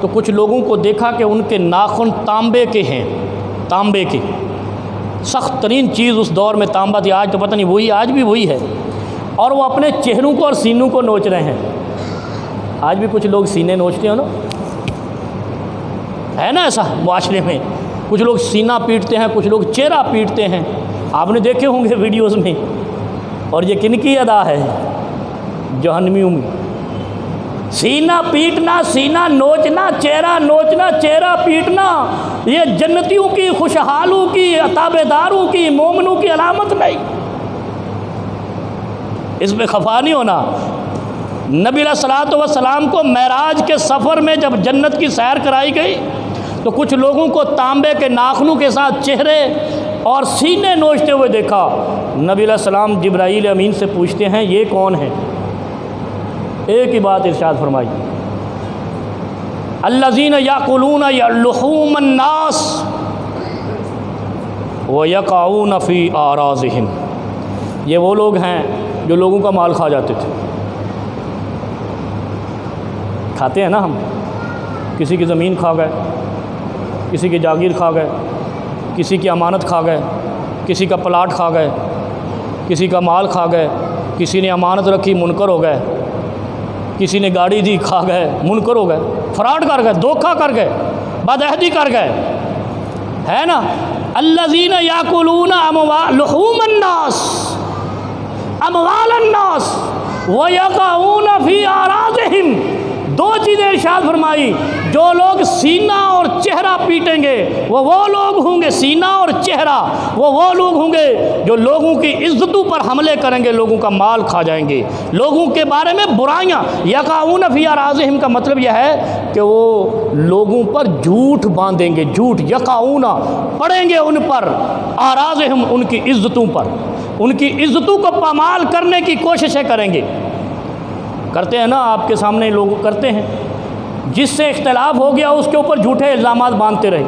تو کچھ لوگوں کو دیکھا کہ ان کے ناخن تانبے کے ہیں، تانبے کے، سخت ترین چیز اس دور میں تانبا تھی، آج تو پتہ نہیں وہی، آج بھی وہی ہے، اور وہ اپنے چہروں کو اور سینوں کو نوچ رہے ہیں۔ آج بھی کچھ لوگ سینے نوچتے ہیں نا، ہے نا ایسا معاشرے میں، کچھ لوگ سینہ پیٹتے ہیں، کچھ لوگ چہرہ پیٹتے ہیں، آپ نے دیکھے ہوں گے ویڈیوز میں۔ اور یہ کن کی ادا ہے؟ جہنمیوں میں۔ سینہ پیٹنا، سینہ نوچنا، چہرہ نوچنا، چہرہ پیٹنا، یہ جنتیوں کی، خوشحالوں کی، تابع داروں کی، مومنوں کی علامت نہیں۔ اس پہ خفا نہیں ہونا۔ نبی علیہ الصلوۃ والسلام کو معراج کے سفر میں جب جنت کی سیر کرائی گئی تو کچھ لوگوں کو تانبے کے ناخنوں کے ساتھ چہرے اور سینے نوچتے ہوئے دیکھا۔ نبی علیہ السلام جبرائیل امین سے پوچھتے ہیں یہ کون ہیں؟ ایک ہی بات ارشاد فرمائی، الذین یاکلون لحوم الناس ویقعون فی اعراضہم، یہ وہ لوگ ہیں جو لوگوں کا مال کھا جاتے تھے۔ کھاتے ہیں نا ہم، کسی کی زمین کھا گئے، کسی کی جاگیر کھا گئے، کسی کی امانت کھا گئے، کسی کا پلاٹ کھا گئے، کسی کا مال کھا گئے، کسی نے امانت رکھی منکر ہو گئے، کسی نے گاڑی دی کھا گئے منکر ہو گئے، فراڈ کر گئے، دھوکہ کر گئے، بدعہدی کر گئے، ہے نا۔ الذین یاکلون لحوم الناس، اموال الناس ویقعون فی اعراضہم، دو چیزیں ارشاد فرمائی، جو لوگ سینہ اور چہرہ پیٹیں گے وہ لوگ ہوں گے، سینہ اور چہرہ وہ لوگ ہوں گے جو لوگوں کی عزتوں پر حملے کریں گے، لوگوں کا مال کھا جائیں گے، لوگوں کے بارے میں برائیاں۔ یقعون فی اعراضہم کا مطلب یہ ہے کہ وہ لوگوں پر جھوٹ باندھیں گے، جھوٹ، یقعون پڑیں گے ان پر، اعراضہم ان کی عزتوں پر، ان کی عزتوں کو پامال کرنے کی کوششیں کریں گے۔ کرتے ہیں نا، آپ کے سامنے لوگ کرتے ہیں، جس سے اختلاف ہو گیا اس کے اوپر جھوٹے الزامات باندھتے رہے،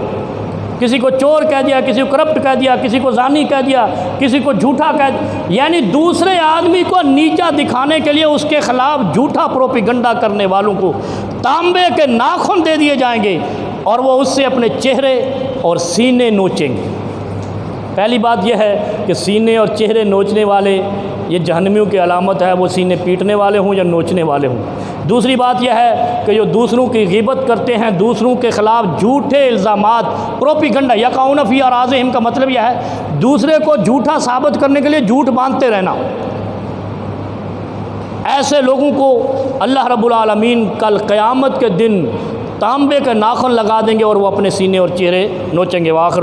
کسی کو چور کہہ دیا، کسی کو کرپٹ کہہ دیا، کسی کو زانی کہہ دیا، کسی کو جھوٹا کہہ دیا، یعنی دوسرے آدمی کو نیچا دکھانے کے لیے اس کے خلاف جھوٹا پروپیگنڈا کرنے والوں کو تانبے کے ناخن دے دیے جائیں گے اور وہ اس سے اپنے چہرے اور سینے نوچیں گے۔ پہلی بات یہ ہے کہ سینے اور چہرے نوچنے والے یہ جہنمیوں کی علامت ہے، وہ سینے پیٹنے والے ہوں یا نوچنے والے ہوں۔ دوسری بات یہ ہے کہ جو دوسروں کی غیبت کرتے ہیں، دوسروں کے خلاف جھوٹے الزامات، پروپیگنڈا، یقعون فی اعراضہم کا مطلب یہ ہے دوسرے کو جھوٹا ثابت کرنے کے لیے جھوٹ باندھتے رہنا۔ ایسے لوگوں کو اللہ رب العالمین کل قیامت کے دن تانبے کے ناخن لگا دیں گے اور وہ اپنے سینے اور چہرے نوچیں گے۔ وآخر